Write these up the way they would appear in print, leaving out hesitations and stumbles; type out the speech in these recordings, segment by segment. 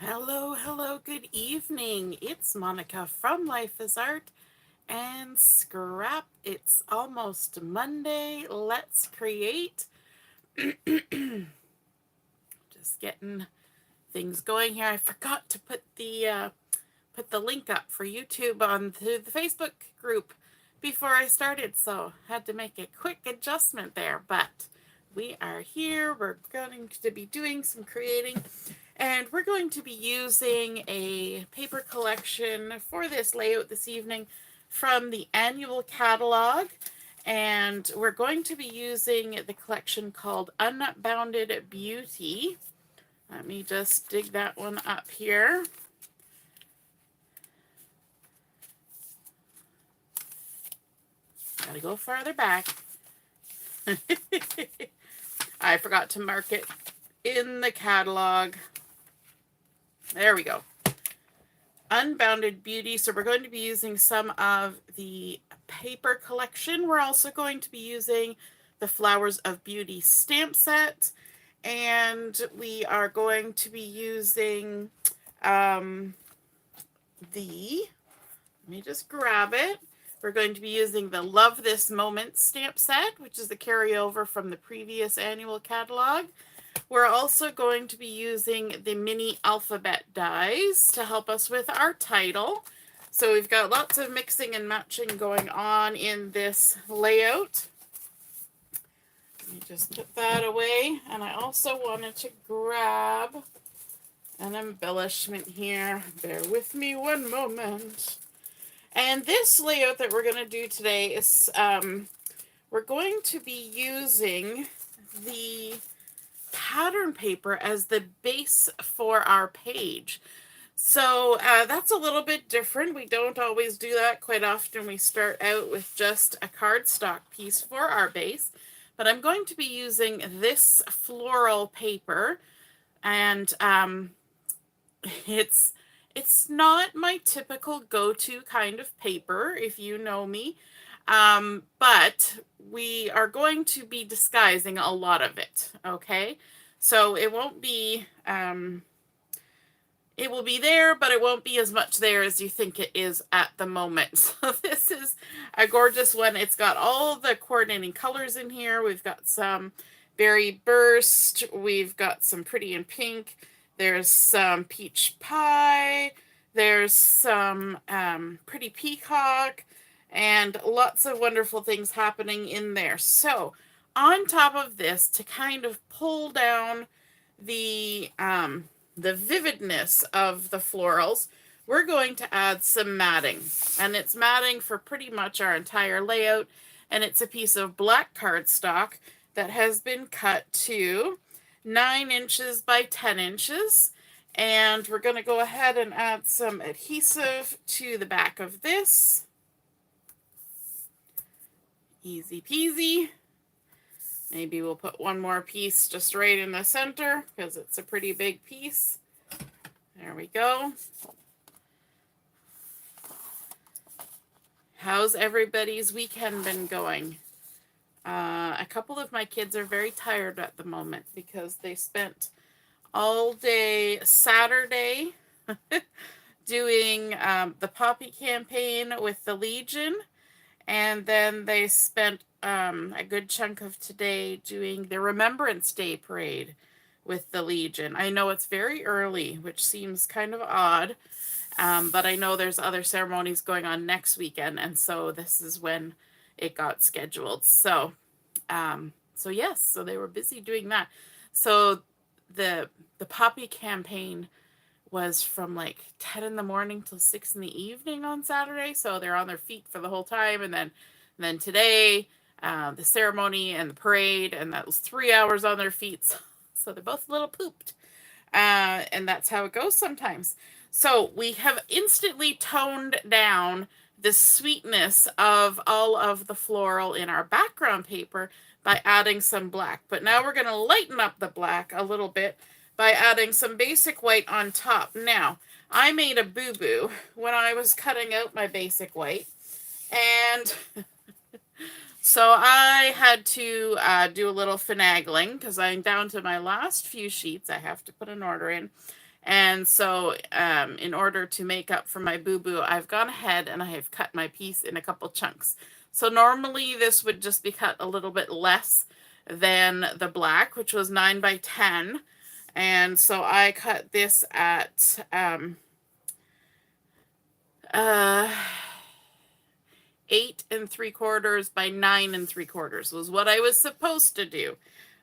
Hello, hello, good evening. It's Monica from Life is Art and Scrap. It's almost Monday. Let's create. Just getting things going here. I forgot to put the link up for YouTube on the Facebook group before I started, so had to make a quick adjustment there. But we are here. We're going to be doing some creating. And we're going to be using a paper collection for this layout this evening from the annual catalog. And we're going to be using the collection called Unbounded Beauty. Let me just dig that one up here. Gotta go farther back. I forgot to mark it in the catalog. There we go. Unbounded Beauty. So we're going to be using some of the paper collection. We're also going to be using the Flowers of Beauty stamp set. And we are going to be using let me just grab it. We're going to be using the Love This Moment stamp set, which is the carryover from the previous annual catalog. We're also going to be using the mini alphabet dies to help us with our title. So we've got lots of mixing and matching going on in this layout. Let me just put that away. And I also wanted to grab an embellishment here. Bear with me one moment. And this layout that we're going to do today is we're going to be using the pattern paper as the base for our page. So that's a little bit different. We don't always do that. Quite often we start out with just a cardstock piece for our base. But I'm going to be using this floral paper, and it's not my typical go-to kind of paper, if you know me. But we are going to be disguising a lot of it, okay? So it won't be, it will be there, but it won't be as much there as you think it is at the moment. So this is a gorgeous one. It's got all the coordinating colors in here. We've got some berry burst. We've got some pretty in pink. There's some peach pie. There's some pretty peacock, and lots of wonderful things happening in there. So on top of this, to kind of pull down the vividness of the florals, we're going to add some matting. And it's matting for pretty much our entire layout. And it's a piece of black cardstock that has been cut to 9 inches by 10 inches. And we're going to go ahead and add some adhesive to the back of this. Easy peasy. Maybe we'll put one more piece just right in the center because it's a pretty big piece. There we go. How's everybody's weekend been going? A couple of my kids are very tired at the moment because they spent all day Saturday doing the Poppy campaign with the Legion, and then they spent a good chunk of today doing the Remembrance Day parade with the Legion. I know it's very early, which seems kind of odd, but I know there's other ceremonies going on next weekend, and so this is when it got scheduled. So yes, so they were busy doing that. So the Poppy campaign was from like 10 in the morning till 6 in the evening on Saturday. So they're on their feet for the whole time. And then today, the ceremony and the parade, and that was 3 hours on their feet. So they're both a little pooped. And that's how it goes sometimes. So we have instantly toned down the sweetness of all of the floral in our background paper by adding some black. But now we're going to lighten up the black a little bit by adding some basic white on top. Now, I made a boo-boo when I was cutting out my basic white, and so I had to do a little finagling because I'm down to my last few sheets. I have to put an order in, And so in order to make up for my boo-boo, I've gone ahead and I have cut my piece in a couple chunks. So normally this would just be cut a little bit less than the black, which was 9 by 10. And so I cut this at uh, 8 3/4 by 9 3/4 was what I was supposed to do,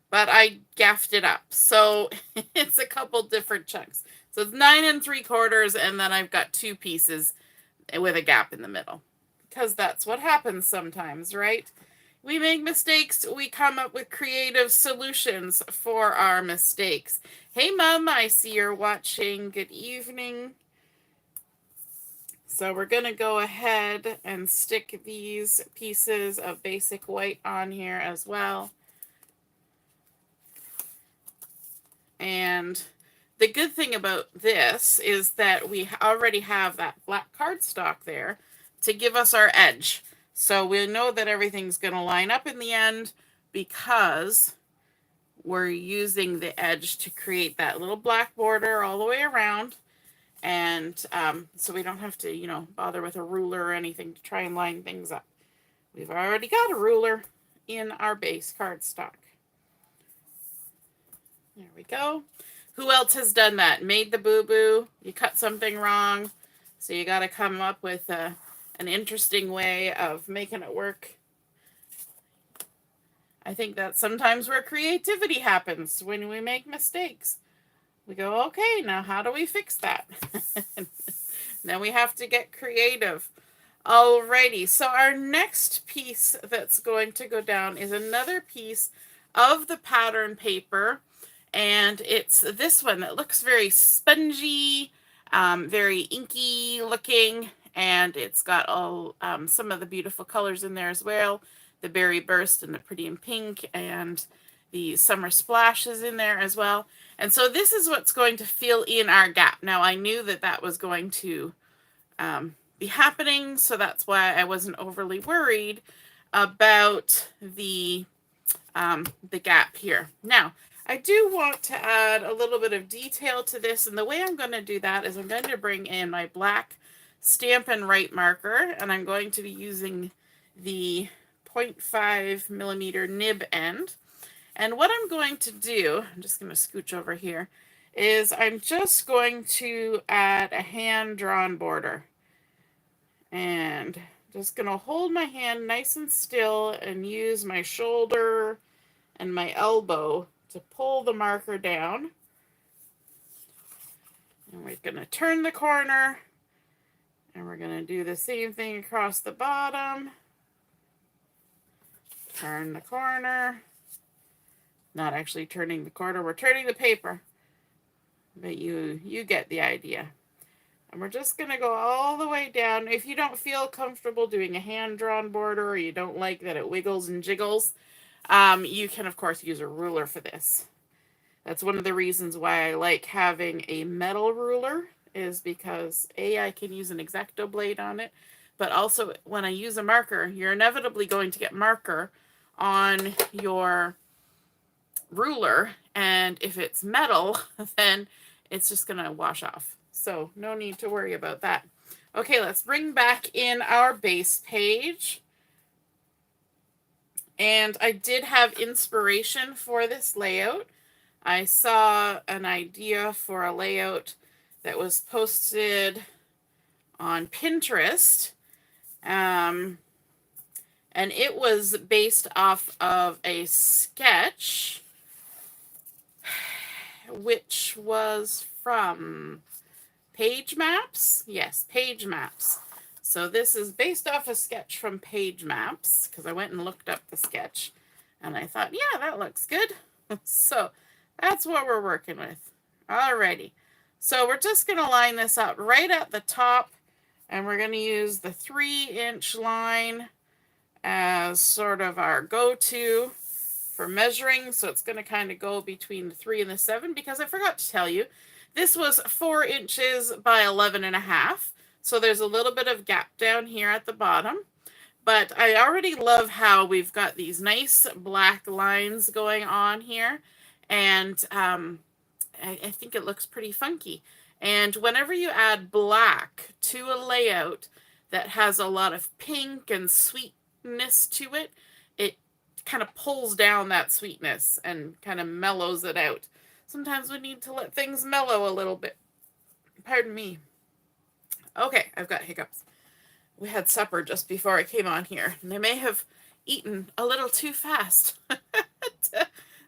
but I gaffed it up. So it's a couple different chunks. So it's 9 3/4, and then I've got 2 pieces with a gap in the middle, because that's what happens sometimes, right? We make mistakes. We come up with creative solutions for our mistakes. Hey, Mom, I see you're watching. Good evening. So we're going to go ahead and stick these pieces of basic white on here as well. And the good thing about this is that we already have that black cardstock there to give us our edge. So we know that everything's going to line up in the end because we're using the edge to create that little black border all the way around. And so we don't have to, bother with a ruler or anything to try and line things up. We've already got a ruler in our base cardstock. There we go. Who else has done that? Made the boo-boo. You cut something wrong. So you got to come up with an interesting way of making it work. I think that's sometimes where creativity happens, when we make mistakes. We go, okay, now how do we fix that? Now we have to get creative. Alrighty, so our next piece that's going to go down is another piece of the pattern paper. And it's this one that looks very spongy, very inky looking. And it's got all some of the beautiful colors in there as well. The berry burst and the pretty in pink, and the summer splashes in there as well. And so this is what's going to fill in our gap. Now I knew that that was going to be happening, so that's why I wasn't overly worried about the gap here. Now I do want to add a little bit of detail to this, and the way I'm going to do that is I'm going to bring in my black Stampin' Right marker, and I'm going to be using the 0.5 millimeter nib end. And what I'm going to do, I'm just going to scooch over here, is I'm just going to add a hand-drawn border. And just going to hold my hand nice and still and use my shoulder and my elbow to pull the marker down. And we're going to turn the corner, and we're going to do the same thing across the bottom. Turn the corner. Not actually turning the corner, we're turning the paper. But you get the idea. And we're just going to go all the way down. If you don't feel comfortable doing a hand-drawn border, or you don't like that it wiggles and jiggles, you can, of course, use a ruler for this. That's one of the reasons why I like having a metal ruler, is because, A, I can use an X-Acto blade on it, but also when I use a marker, you're inevitably going to get marker on your ruler, and if it's metal, then it's just going to wash off. So no need to worry about that. Okay, let's bring back in our base page. And I did have inspiration for this layout. I saw an idea for a layout that was posted on Pinterest. And it was based off of a sketch, which was from Page Maps. Yes, Page Maps. So this is based off a sketch from Page Maps, because I went and looked up the sketch, and I thought, yeah, that looks good. So that's what we're working with. Alrighty. So we're just going to line this up right at the top, and we're going to use the 3-inch line as sort of our go-to for measuring. So it's going to kind of go between the 3 and the 7, because I forgot to tell you, this was 4 inches by 11.5. So there's a little bit of gap down here at the bottom. But I already love how we've got these nice black lines going on here. And I think it looks pretty funky. And whenever you add black to a layout that has a lot of pink and sweetness to it, it kind of pulls down that sweetness and kind of mellows it out. Sometimes we need to let things mellow a little bit. Pardon me. Okay, I've got hiccups. We had supper just before I came on here, and I may have eaten a little too fast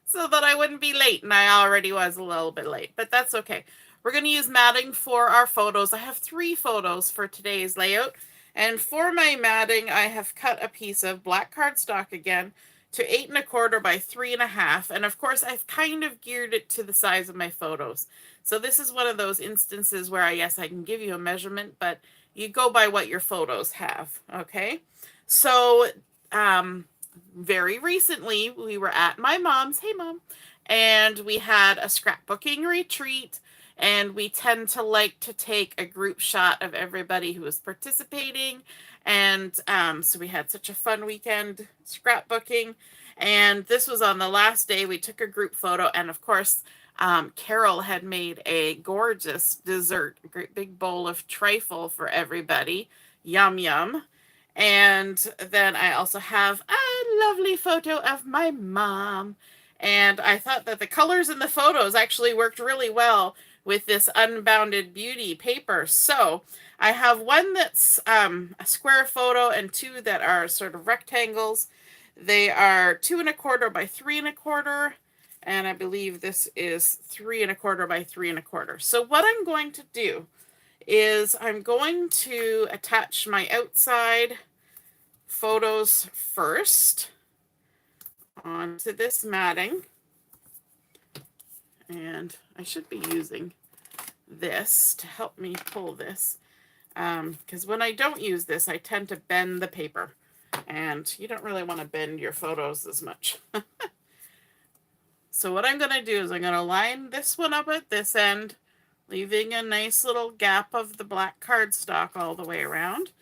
so that I wouldn't be late, and I already was a little bit late, but that's okay. We're going to use matting for our photos. I have 3 photos for today's layout, and for my matting, I have cut a piece of black cardstock again to 8 1/4 by 3 1/2, and of course I've kind of geared it to the size of my photos. So this is one of those instances where yes, I can give you a measurement, but you go by what your photos have, okay? So very recently we were at my mom's, hey mom, and we had a scrapbooking retreat, and we tend to like to take a group shot of everybody who was participating, and so we had such a fun weekend scrapbooking, and this was on the last day. We took a group photo, and of course Carol had made a gorgeous dessert, a great big bowl of trifle for everybody. Yum, yum. And then I also have a lovely photo of my mom. And I thought that the colors in the photos actually worked really well with this Unbounded Beauty paper. So I have one that's a square photo and 2 that are sort of rectangles. They are 2 1/4 by 3 1/4. And I believe this is 3 1/4 by 3 1/4. So what I'm going to do is I'm going to attach my outside photos first onto this matting. And I should be using this to help me pull this. Because when I don't use this, I tend to bend the paper. And you don't really want to bend your photos as much. So what I'm going to do is I'm going to line this one up at this end, leaving a nice little gap of the black cardstock all the way around.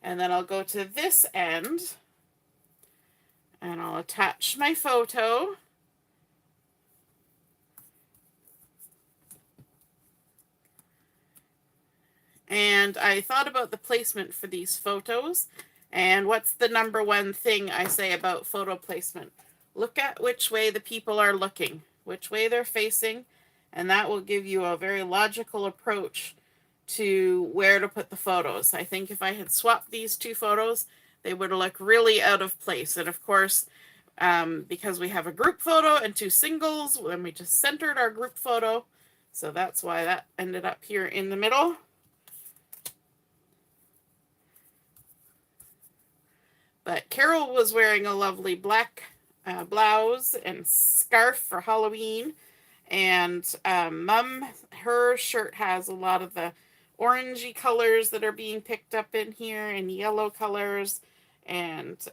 And then I'll go to this end, and I'll attach my photo. And I thought about the placement for these photos, and what's the number one thing I say about photo placement? Look at which way the people are looking, which way they're facing, and that will give you a very logical approach to where to put the photos. I think if I had swapped these 2 photos, they would look really out of place. And of course, because we have a group photo and 2 singles, then we just centered our group photo. So that's why that ended up here in the middle. But Carol was wearing a lovely black blouse and scarf for Halloween, and Mum, her shirt has a lot of the orangey colors that are being picked up in here, and yellow colors and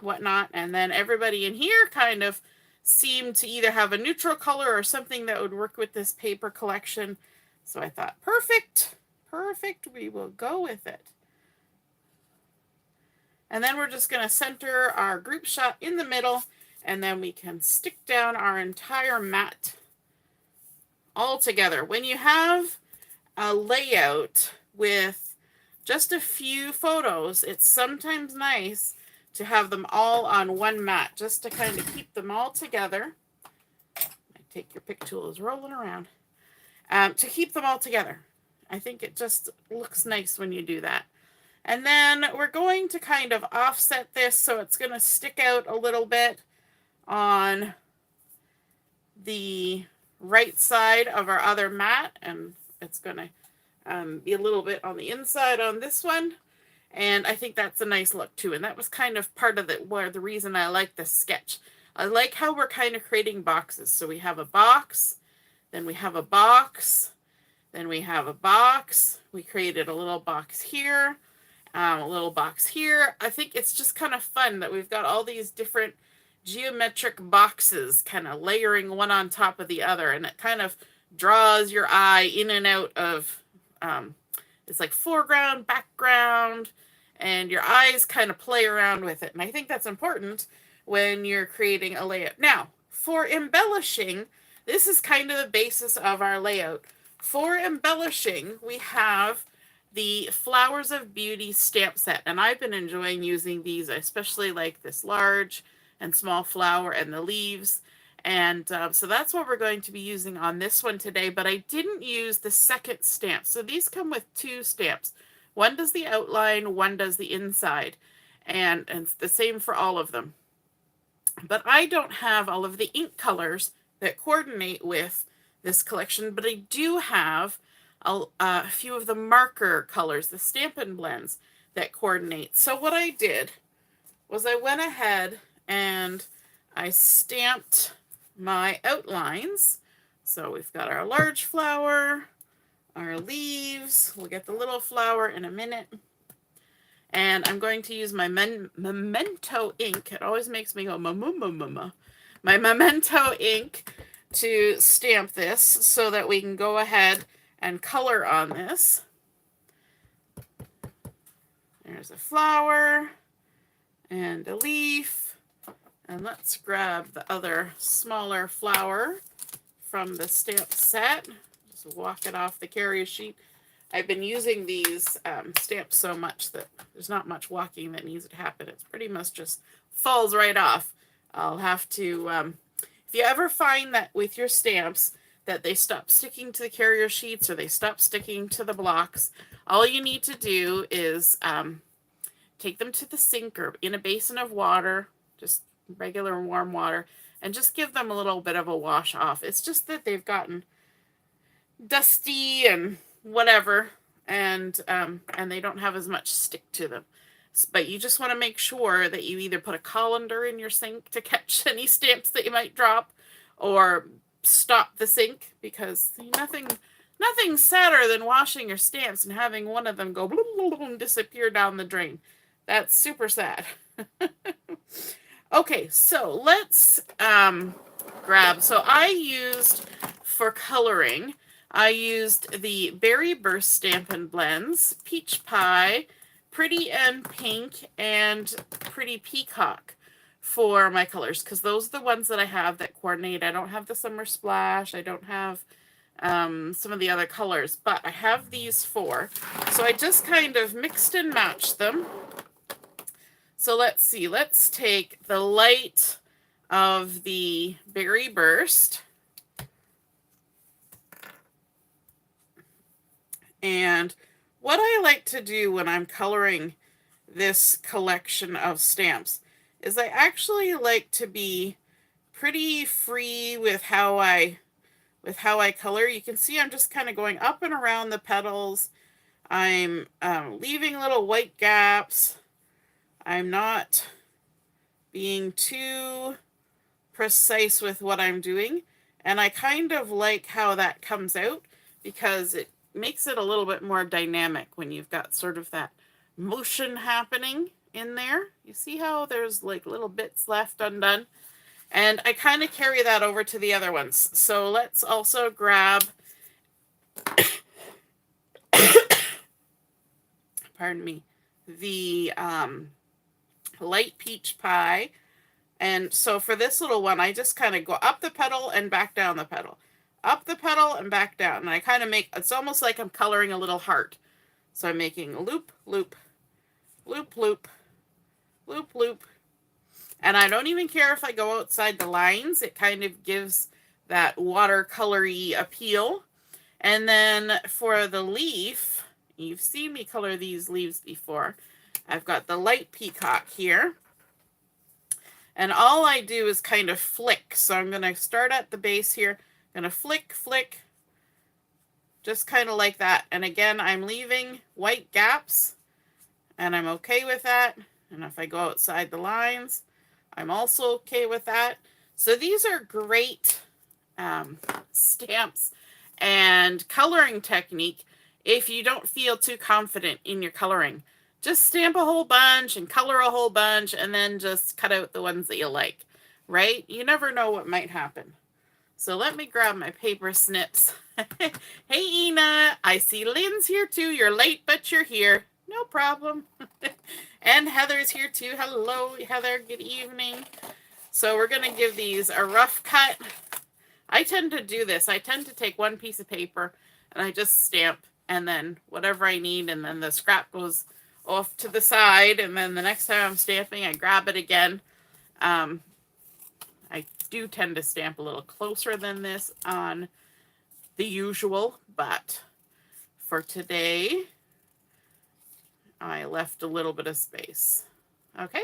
whatnot. And then everybody in here kind of seemed to either have a neutral color or something that would work with this paper collection. So I thought, perfect, we will go with it. And then we're just going to center our group shot in the middle, and then we can stick down our entire mat all together. When you have a layout with just a few photos, it's sometimes nice to have them all on one mat, just to kind of keep them all together. Take your pick tool, is rolling around. To keep them all together. I think it just looks nice when you do that. And then we're going to kind of offset this so it's going to stick out a little bit on the right side of our other mat, and it's going to be a little bit on the inside on this one. And I think that's a nice look too. And that was kind of part of the reason I like this sketch. I like how we're kind of creating boxes. So we have a box, then we have a box, then we have a box. We created a little box here. A little box here. I think it's just kind of fun that we've got all these different geometric boxes kind of layering one on top of the other, and it kind of draws your eye in and out of it's like foreground, background, and your eyes kind of play around with it. And I think that's important when you're creating a layout. Now, for embellishing, this is kind of the basis of our layout. For embellishing, we have the Flowers of Beauty stamp set, and I've been enjoying using these. I especially like this large and small flower and the leaves. And so that's what we're going to be using on this one today, but I didn't use the second stamp. So these come with two stamps. One does the outline, one does the inside, and it's the same for all of them. But I don't have all of the ink colors that coordinate with this collection, but I do have a few of the marker colors, the Stampin Blends, that coordinate. So what I did was I went ahead and I stamped my outlines. So we've got our large flower, our leaves, we'll get the little flower in a minute. And I'm going to use my Memento ink. It always makes me go ma. My Memento ink to stamp this so that we can go ahead and color on this. There's a flower and a leaf. And let's grab the other smaller flower from the stamp set. Just walk it off the carrier sheet. I've been using these stamps so much that there's not much walking that needs to happen. It's pretty much just falls right off. I'll have to, if you ever find that with your stamps that they stop sticking to the carrier sheets or they stop sticking to the blocks, all you need to do is take them to the sink or in a basin of water, just regular warm water, and just give them a little bit of a wash off. It's just that they've gotten dusty and whatever, and they don't have as much stick to them. But you just want to make sure that you either put a colander in your sink to catch any stamps that you might drop, or stop the sink, because nothing's sadder than washing your stamps and having one of them go and disappear down the drain. That's super sad. Okay, so let's grab. So I used, for coloring, I used the Berry Burst Stampin Blends, Peach Pie, Pretty and Pink, and Pretty Peacock for my colors, because those are the ones that I have that coordinate. I don't have the Summer Splash. I don't have some of the other colors, but I have these four. So I just kind of mixed and matched them. So let's see. Let's take the light of the Berry Burst. And what I like to do when I'm coloring this collection of stamps is I actually like to be pretty free with how I color. You can see I'm just kind of going up and around the petals. I'm leaving little white gaps. I'm not being too precise with what I'm doing. And I kind of like how that comes out, because it makes it a little bit more dynamic when you've got sort of that motion happening in there. You see how there's like little bits left undone? And I kind of carry that over to the other ones. So let's also grab, pardon me, the light peach pie. And so for this little one, I just kind of go up the petal and back down the petal. Up the petal and back down. And I kind of make, it's almost like I'm coloring a little heart. So I'm making loop, loop, loop, loop, loop, loop. And I don't even care if I go outside the lines. It kind of gives that watercolory appeal. And then for the leaf, you've seen me color these leaves before. I've got the light peacock here. And all I do is kind of flick. So I'm going to start at the base here. I'm going to flick, flick, just kind of like that. And again, I'm leaving white gaps, and I'm okay with that. And if I go outside the lines, I'm also okay with that. So these are great stamps and coloring technique if you don't feel too confident in your coloring. Just stamp a whole bunch and color a whole bunch, and then just cut out the ones that you like, right? You never know what might happen. So let me grab my paper snips. Hey, Ina, I see Lynn's here too. You're late, but you're here. No problem. And Heather's here too. Hello, Heather. Good evening. So we're going to give these a rough cut. I tend to do this. I tend to take one piece of paper and I just stamp, and then whatever I need, and then the scrap goes off to the side, and then the next time I'm stamping, I grab it again. I do tend to stamp a little closer than this on the usual, but for today, I left a little bit of space. Okay,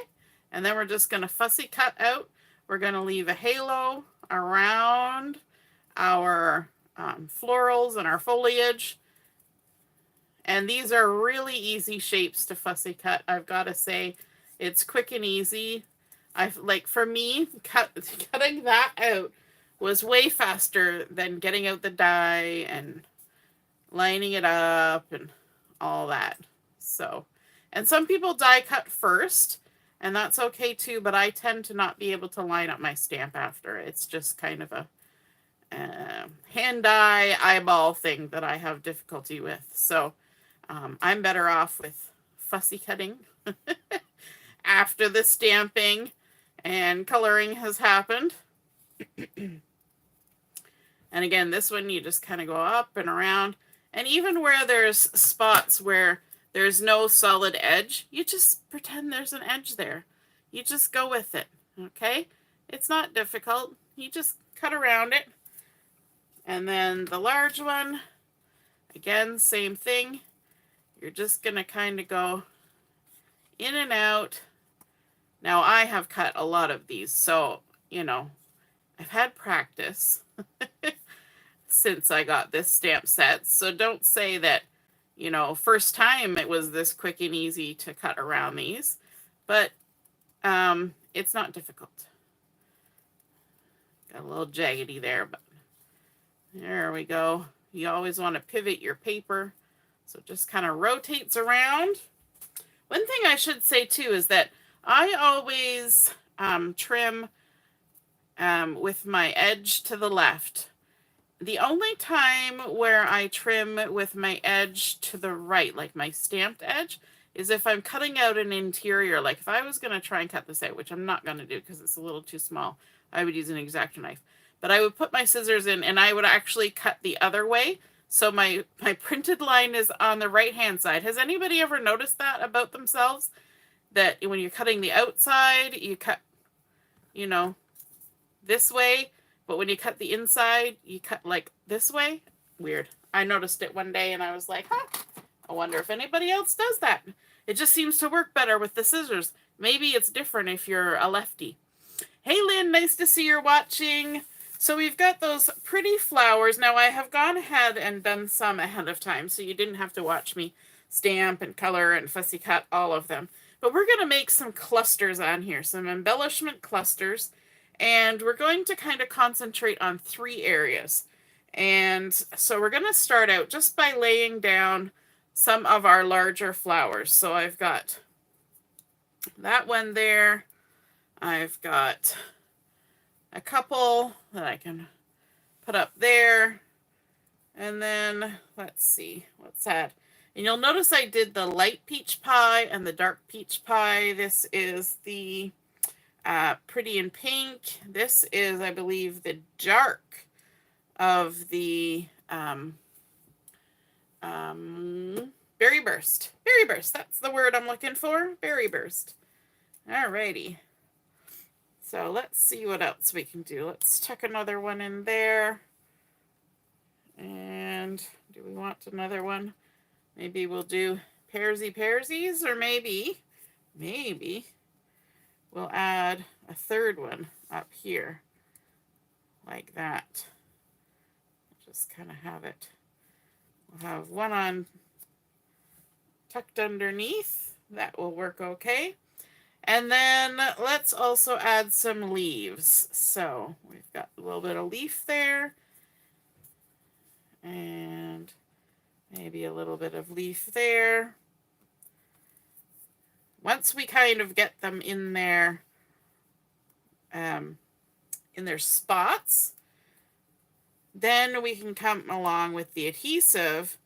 and then we're just going to fussy cut out. We're going to leave a halo around our florals and our foliage. And these are really easy shapes to fussy cut. I've got to say, it's quick and easy. For me, cutting that out was way faster than getting out the die and lining it up and all that. So, and some people die cut first, and that's okay too, but I tend to not be able to line up my stamp after. It's just kind of a hand-eye eyeball thing that I have difficulty with. So I'm better off with fussy cutting after the stamping and coloring has happened. And again, this one you just kind of go up and around. And even where there's spots where there's no solid edge, you just pretend there's an edge there. You just go with it, okay? It's not difficult. You just cut around it. And then the large one, again, same thing. You're just going to kind of go in and out. Now, I have cut a lot of these, so, you know, I've had practice since I got this stamp set. So don't say that, you know, first time it was this quick and easy to cut around these. But it's not difficult. Got a little jaggedy there, but there we go. You always want to pivot your paper so it just kind of rotates around. One thing I should say too is that I always trim with my edge to the left. The only time where I trim with my edge to the right, like my stamped edge, is if I'm cutting out an interior. Like if I was going to try and cut this out, which I'm not going to do because it's a little too small, I would use an X-Acto knife. But I would put my scissors in and I would actually cut the other way. So my printed line is on the right-hand side. Has anybody ever noticed that about themselves? That when you're cutting the outside, you cut, you know, this way. But when you cut the inside, you cut like this way. Weird. I noticed it one day and I was like, huh, I wonder if anybody else does that. It just seems to work better with the scissors. Maybe it's different if you're a lefty. Hey, Lynn, nice to see you're watching. So we've got those pretty flowers. Now I have gone ahead and done some ahead of time, so you didn't have to watch me stamp and color and fussy cut all of them. But we're going to make some clusters on here, some embellishment clusters. And we're going to kind of concentrate on 3 areas. And so we're going to start out just by laying down some of our larger flowers. So I've got that one there. I've got a couple that I can put up there. And then let's see, what's that? And you'll notice I did the light peach pie and the dark peach pie. This is the Pretty in Pink. This is, I believe, the dark of the Berry Burst. Berry Burst, that's the word I'm looking for. Berry Burst. Alrighty. So let's see what else we can do. Let's tuck another one in there. And do we want another one? Maybe we'll do pairsies, or maybe we'll add a third one up here, like that. Just kind of have it. We'll have one on tucked underneath. That will work okay. And then let's also add some leaves. So we've got a little bit of leaf there. And maybe a little bit of leaf there. Once we kind of get them in their spots, then we can come along with the adhesive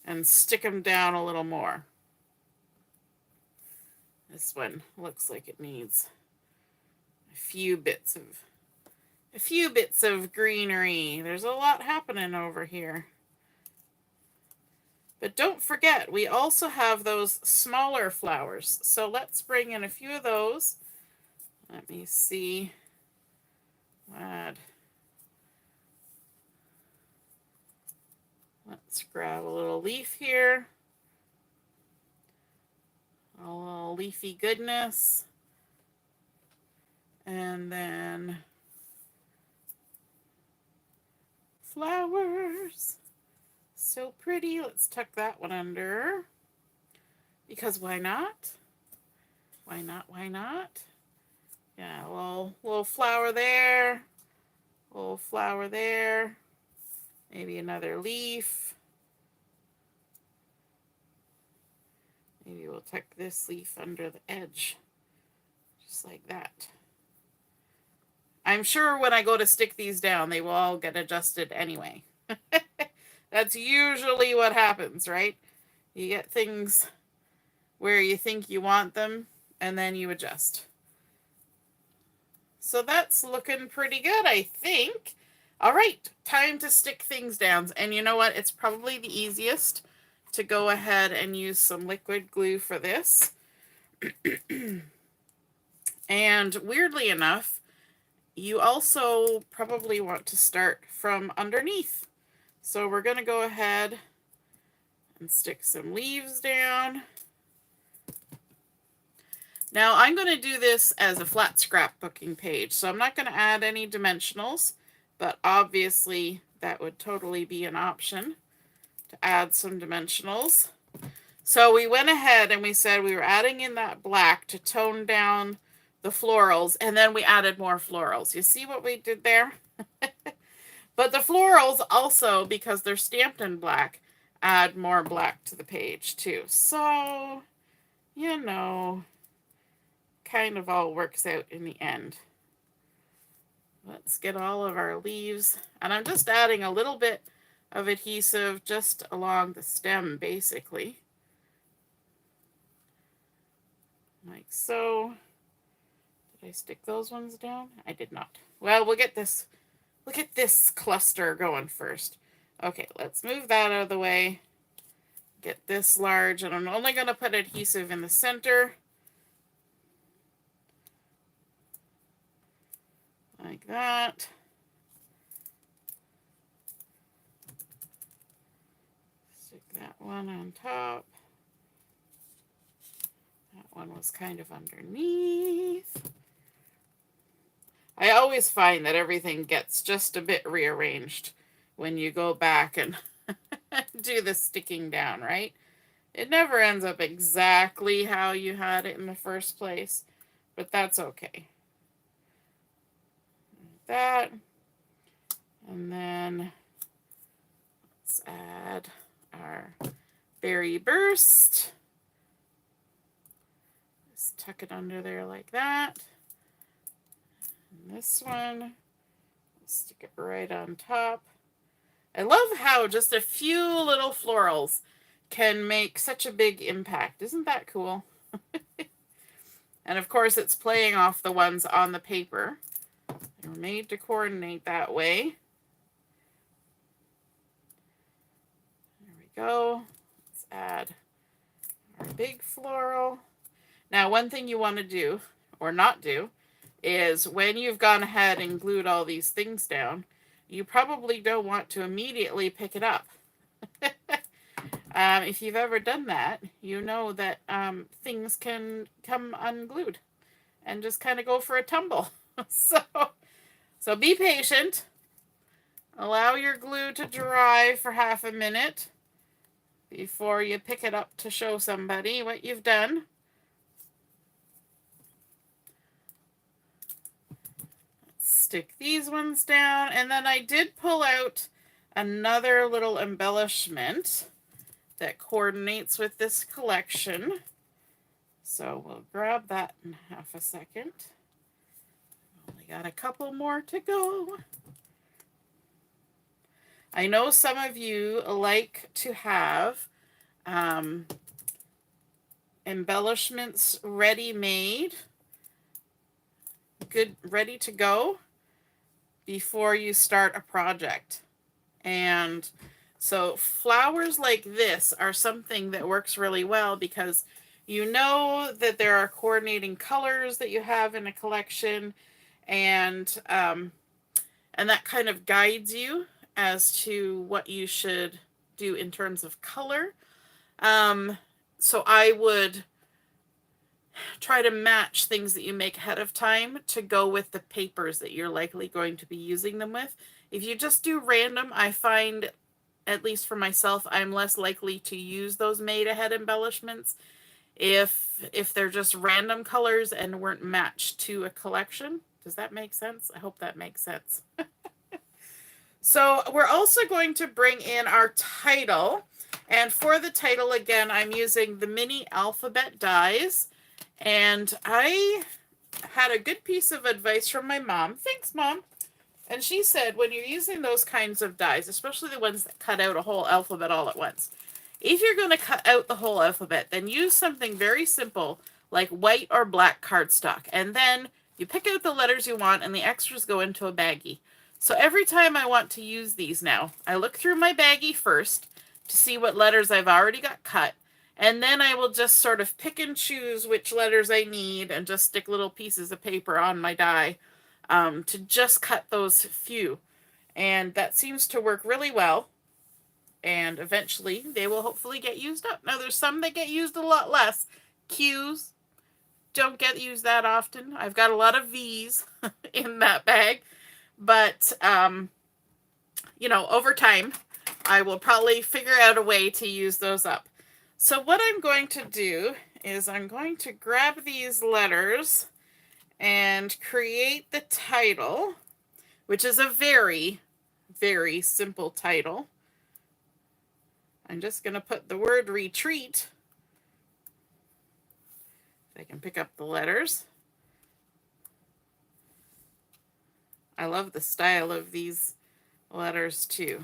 and stick them down a little more. This one looks like it needs a few bits of a few bits of greenery. There's a lot happening over here. But don't forget, we also have those smaller flowers. So let's bring in a few of those. Let me see. Let's grab a little leaf here. A little leafy goodness. And then flowers. So pretty. Let's tuck that one under. Because why not? Why not? Why not? Yeah, a little flower there. A little flower there. Maybe another leaf. Maybe we'll tuck this leaf under the edge. Just like that. I'm sure when I go to stick these down, they will all get adjusted anyway. That's usually what happens, right? You get things where you think you want them, and then you adjust. So that's looking pretty good, I think. All right, time to stick things down. And you know what? It's probably the easiest to go ahead and use some liquid glue for this. And weirdly enough, you also probably want to start from underneath. So we're going to go ahead and stick some leaves down. Now I'm going to do this as a flat scrapbooking page, so I'm not going to add any dimensionals, but obviously that would totally be an option to add some dimensionals. So we went ahead and we said we were adding in that black to tone down the florals, and then we added more florals. You see what we did there? But the florals also, because they're stamped in black, add more black to the page too. So, you know, kind of all works out in the end. Let's get all of our leaves. And I'm just adding a little bit of adhesive just along the stem, basically. Like so. Did I stick those ones down? I did not. Well, we'll get this. Look at this cluster going first. Okay, let's move that out of the way. Get this large, and I'm only going to put adhesive in the center. Like that. Stick that one on top. That one was kind of underneath. I always find that everything gets just a bit rearranged when you go back and do the sticking down, right? It never ends up exactly how you had it in the first place, but that's okay. That. And then let's add our berry burst. Just tuck it under there like that. And this one, stick it right on top. I love how just a few little florals can make such a big impact. Isn't that cool? And of course it's playing off the ones on the paper. They're made to coordinate that way. There we go. Let's add our big floral. Now, one thing you want to do, or not do, is when you've gone ahead and glued all these things down, you probably don't want to immediately pick it up. If you've ever done that, you know that things can come unglued and just kind of go for a tumble. So be patient. Allow your glue to dry for half a minute before you pick it up to show somebody what you've done. Let's stick these ones down. And then I did pull out another little embellishment that coordinates with this collection. So we'll grab that in half a second. Only got a couple more to go. I know some of you like to have embellishments ready-made, good, ready to go, before you start a project. And so flowers like this are something that works really well because you know that there are coordinating colors that you have in a collection, and that kind of guides you as to what you should do in terms of color. So I would try to match things that you make ahead of time to go with the papers that you're likely going to be using them with. If you just do random, I find, at least for myself, I'm less likely to use those made ahead embellishments if they're just random colors and weren't matched to a collection. Does that make sense? I hope that makes sense. So we're also going to bring in our title. And for the title, again, I'm using the mini alphabet dies. And I had a good piece of advice from my mom. Thanks, Mom. And she said, when you're using those kinds of dies, especially the ones that cut out a whole alphabet all at once, if you're going to cut out the whole alphabet, then use something very simple like white or black cardstock. And then you pick out the letters you want and the extras go into a baggie. So every time I want to use these now, I look through my baggie first to see what letters I've already got cut. And then I will just sort of pick and choose which letters I need and just stick little pieces of paper on my die to just cut those few. And that seems to work really well. And eventually they will hopefully get used up. Now there's some that get used a lot less. Q's don't get used that often. I've got a lot of V's in that bag. But, over time, I will probably figure out a way to use those up. So what I'm going to do is I'm going to grab these letters and create the title, which is a very, very simple title. I'm just going to put the word retreat. If I can pick up the letters. I love the style of these letters too.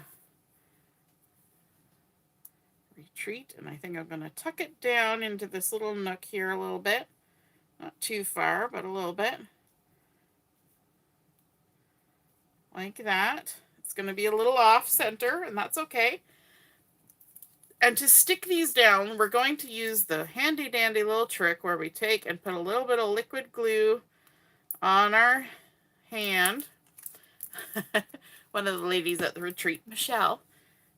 Retreat, and I think I'm going to tuck it down into this little nook here a little bit. Not too far, but a little bit. Like that. It's going to be a little off center, and that's okay. And to stick these down, we're going to use the handy dandy little trick where we take and put a little bit of liquid glue on our hand. One of the ladies at the retreat, Michelle,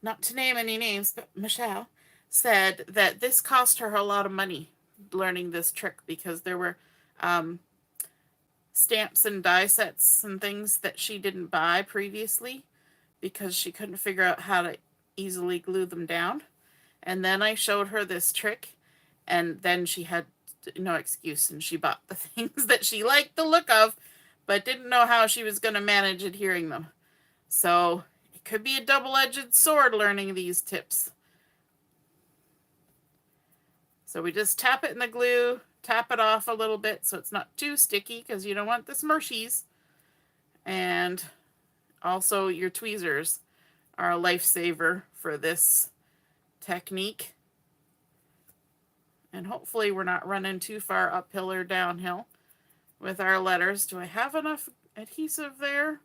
not to name any names, but Michelle, said that this cost her a lot of money learning this trick because there were stamps and die sets and things that she didn't buy previously because she couldn't figure out how to easily glue them down. And then I showed her this trick, and then she had no excuse, and she bought the things that she liked the look of, but didn't know how she was going to manage adhering them. So it could be a double-edged sword learning these tips. So we just tap it in the glue, tap it off a little bit so it's not too sticky because you don't want the smushies. And also your tweezers are a lifesaver for this technique. And hopefully we're not running too far uphill or downhill with our letters. Do I have enough adhesive there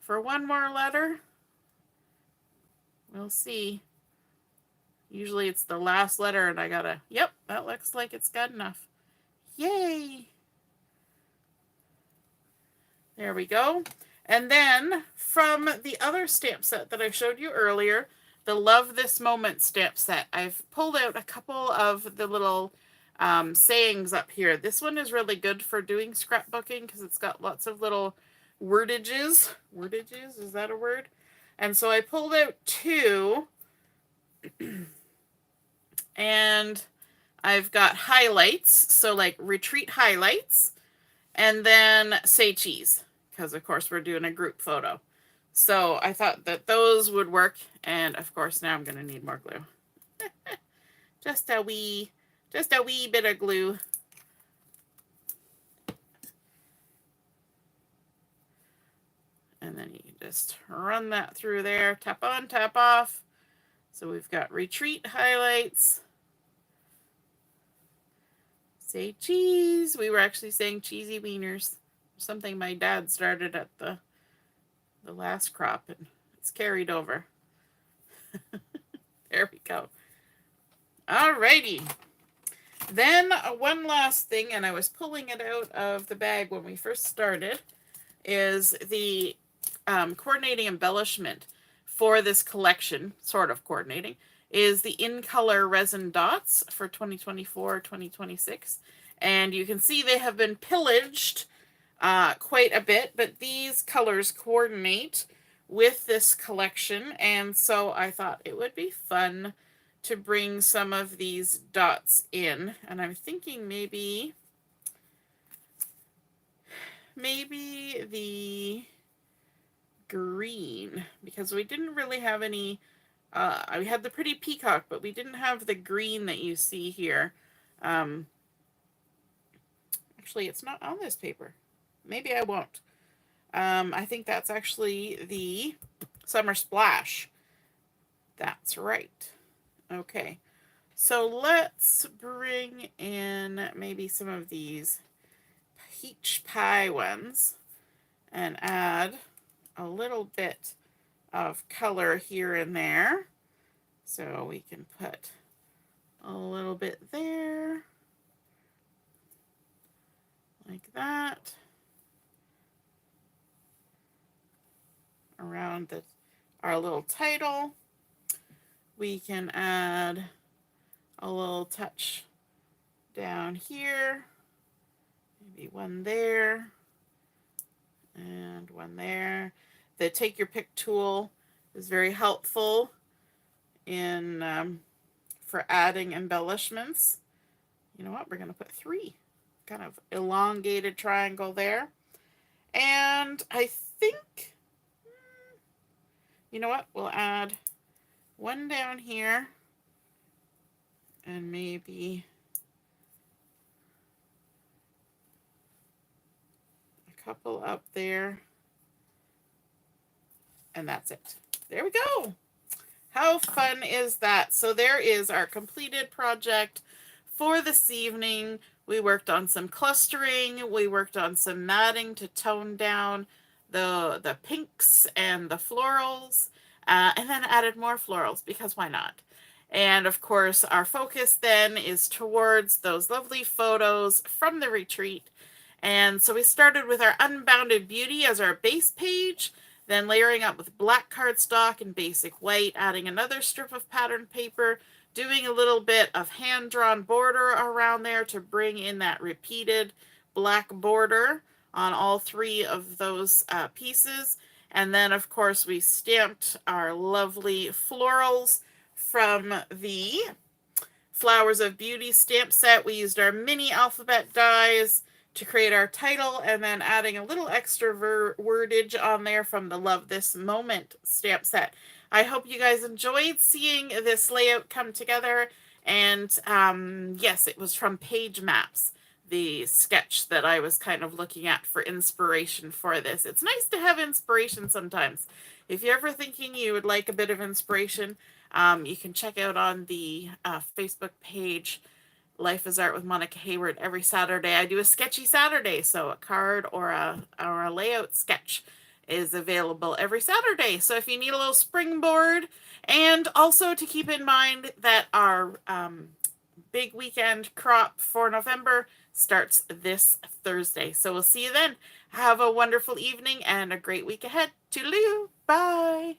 for one more letter? We'll see. Usually it's the last letter and I gotta, yep, that looks like it's good enough. Yay! There we go. And then from the other stamp set that I showed you earlier, the Love This Moment stamp set, I've pulled out a couple of the little sayings up here. This one is really good for doing scrapbooking because it's got lots of little wordages. Wordages, is that a word? And so I pulled out two. And I've got highlights, so like retreat highlights, and then say cheese, because of course we're doing a group photo. So I thought that those would work, and of course now I'm going to need more glue. just a wee bit of glue. And then you can just run that through there, tap on, tap off. So we've got retreat highlights. Say cheese. We were actually saying cheesy wieners. Something my dad started at the the last crop, and it's carried over. There we go. Alrighty. Then one last thing, and I was pulling it out of the bag when we first started, is the coordinating embellishment for this collection, sort of coordinating, is the In Color Resin Dots for 2024-2026. And you can see they have been pillaged quite a bit, but these colors coordinate with this collection, and so I thought it would be fun to bring some of these dots in, and I'm thinking maybe the green, because we didn't really have any, we had the pretty peacock, but we didn't have the green that you see here. Actually, it's not on this paper. Maybe I won't. I think that's actually the Summer Splash. That's right. Okay. So let's bring in maybe some of these peach pie ones and add a little bit of color here and there. So we can put a little bit there, like that, around our little title. We can add a little touch down here, maybe one there, and one there. The Take Your Pick tool is very helpful in for adding embellishments. You know what? We're going to put 3. Kind of elongated triangle there. And I think, you know what? We'll add one down here and maybe a couple up there. And that's it. There we go. How fun is that? So there is our completed project for this evening. We worked on some clustering. We worked on some matting to tone down the pinks and the florals, and then added more florals because why not? And of course, our focus then is towards those lovely photos from the retreat. And so we started with our Unbounded Beauty as our base page, then layering up with black cardstock and basic white, adding another strip of pattern paper, doing a little bit of hand-drawn border around there to bring in that repeated black border on all 3 of those pieces. And then, of course, we stamped our lovely florals from the Flowers of Beauty stamp set. We used our mini alphabet dies to create our title, and then adding a little extra wordage on there from the Love This Moment stamp set. I hope you guys enjoyed seeing this layout come together. And yes, it was from Page Maps, the sketch that I was kind of looking at for inspiration for this. It's nice to have inspiration sometimes. If you're ever thinking you would like a bit of inspiration, you can check out on the Facebook page, Life is Art with Monica Hayward. Every Saturday I do a sketchy Saturday, so a card or a layout sketch is available every Saturday. So if you need a little springboard, and also to keep in mind that our big weekend crop for November starts this Thursday. So we'll see you then. Have a wonderful evening and a great week ahead. Toodaloo. Bye.